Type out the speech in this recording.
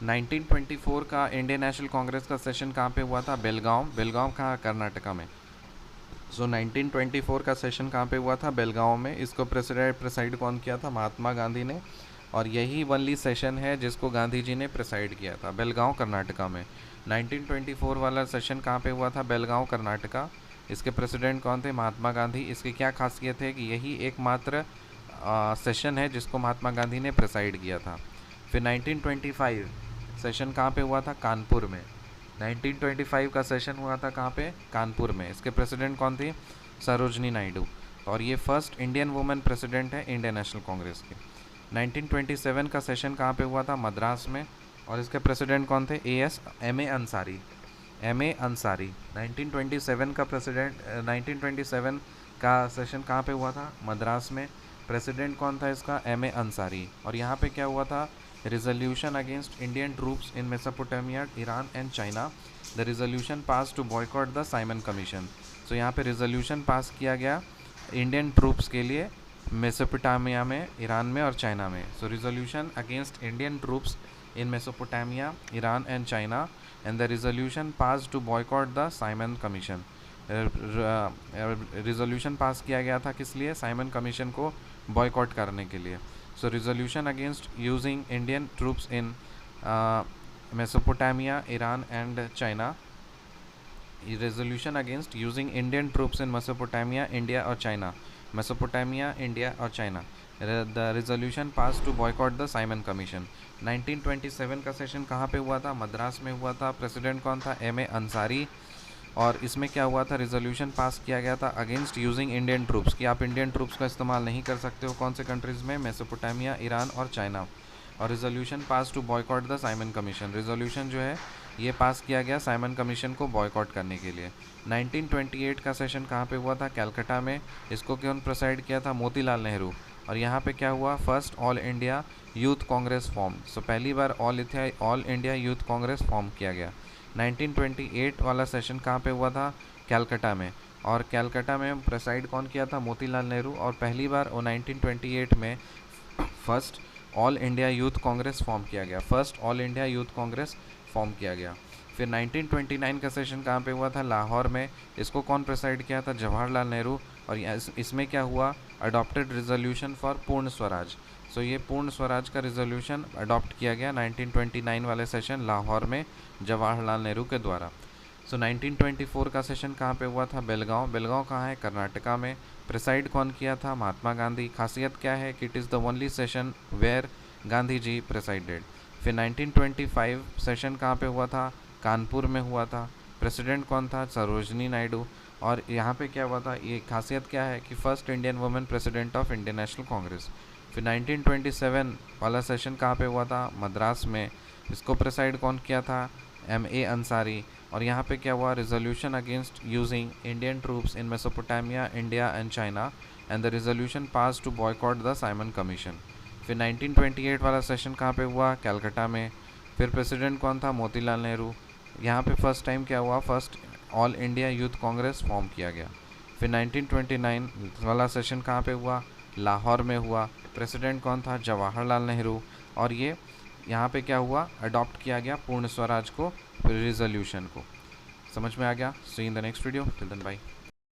1924 का Indian national Congress का session कहाँ पे हुआ था? बेलगांव। बेलगांव कहाँ? कर्नाटका में। 1924 का सेशन कहाँ पे हुआ था? बेलगांव में। इसको प्रेसाइड कौन किया था? महात्मा गांधी ने। और यही वनली सेशन है जिसको गांधी जी ने प्रेसाइड किया था, बेलगांव कर्नाटका में। 1924 वाला सेशन कहाँ पे हुआ था? बेलगांव कर्नाटका। इसके प्रेसिडेंट कौन थे? महात्मा गांधी। इसकी क्या खासियत है कि यही एकमात्र सेशन है जिसको महात्मा गांधी ने प्रेसाइड किया था। फिर 1925 सेशन कहाँ पे हुआ था? कानपुर में। 1925 का सेशन हुआ था कहाँ पे? कानपुर में। इसके प्रेसिडेंट कौन थी? सरोजनी नायडू। और ये फर्स्ट इंडियन वुमेन प्रेसिडेंट है इंडियन नेशनल कांग्रेस की। 1927 का सेशन कहाँ पे हुआ था? मद्रास में। और इसके प्रेसिडेंट कौन थे? M A Ansari. M A Ansari. 1927 का प्रेसिडेंट 1927 का सेशन कहाँ पे हुआ था? मद्रास में। प्रेसिडेंट कौन था इसका? M A Ansari. और यहाँ पे क्या हुआ था? resolution against Indian troops in Mesopotamia, Iran and China. The resolution passed to boycott the Simon Commission. So यहाँ पे resolution पास किया गया इंडियन ट्रूप्स के लिए मेसोपोटामिया में, ईरान में और चाइना में. So resolution against Indian troops in Mesopotamia, Iran and China, and the resolution passed to boycott the Simon Commission. Resolution pass किया गया था किस लिए? साइमन कमीशन को बॉयकॉट करने के लिए. So resolution against using Indian troops in Mesopotamia, Iran and China. Resolution against using Indian troops in Mesopotamia, India और China. Mesopotamia, India और China. The resolution passed to boycott the Simon Commission. 1927 का session कहाँ पे हुआ था? मद्रास में हुआ था. प्रेसिडेंट कौन था? M A Ansari. और इसमें क्या हुआ था? रिजोल्यूशन पास किया गया था अगेंस्ट यूजिंग इंडियन ट्रूप्स, कि आप इंडियन ट्रूप्स का इस्तेमाल नहीं कर सकते हो. कौन से कंट्रीज़ में? मेसोपोटामिया, ईरान और चाइना. और resolution pass to boycott the Simon commission. Resolution जो है ये पास किया गया साइमन कमीशन को बॉयकॉट करने के लिए. 1928 का सेशन कहाँ पे हुआ था? कैलकाटा में. इसको कौन प्रेसाइड किया था? मोतीलाल नेहरू. और यहाँ पे क्या हुआ? First All India Youth Congress form. So पहली बार All India Youth Congress form किया गया. 1928 वाला सेशन कहाँ पे हुआ था? कैलकाटा में. और कैलकाटा में प्रेसाइड कौन किया था? मोतीलाल नेहरू. और पहली बार 1928 में first All India Youth Congress form किया गया. First All India Youth Congress form किया गया. फिर 1929 का सेशन कहाँ पे हुआ था? लाहौर में. इसको कौन प्रेसाइड किया था? जवाहरलाल नेहरू. और इसमें क्या हुआ? अडॉप्टेड रिजोल्यूशन फॉर पूर्ण स्वराज. सो ये पूर्ण स्वराज का रिजोल्यूशन अडॉप्ट किया गया 1929 वाले सेशन लाहौर में जवाहरलाल नेहरू के द्वारा. सो 1924 का सेशन कहाँ पे हुआ था? बेलगांव. बेलगांव कहाँ है? कर्नाटका में. प्रेसाइड कौन किया था? महात्मा गांधी. खासियत क्या है कि it is the only session where Gandhi ji presided. फिर 1925 सेशन कहाँ पे हुआ था? कानपुर में हुआ था. प्रेसिडेंट कौन था? सरोजनी नायडू. और यहाँ पे क्या हुआ था? ये खासियत क्या है कि first Indian women president of Indian national Congress. फिर 1927 वाला सेशन कहाँ पे हुआ था? मद्रास में. इसको प्रेसाइड कौन किया था? M A Ansari. और यहाँ पे क्या हुआ? Resolution against using Indian troops in Mesopotamia, India and China, and the resolution pass to boycott the Simon commission. फिर 1928 वाला सेशन कहाँ पे हुआ? कैलकाटा में. फिर प्रेसिडेंट कौन था? मोतीलाल नेहरू. यहाँ पे फर्स्ट टाइम क्या हुआ? First All India Youth Congress form किया गया. फिर 1929 वाला सेशन कहाँ पे हुआ? लाहौर में हुआ. प्रेसिडेंट कौन था? जवाहरलाल नेहरू. और ये यहाँ पे क्या हुआ? अडॉप्ट किया गया पूर्ण स्वराज को, रिजोल्यूशन को. समझ में आ गया? See in the next video. Till then bye.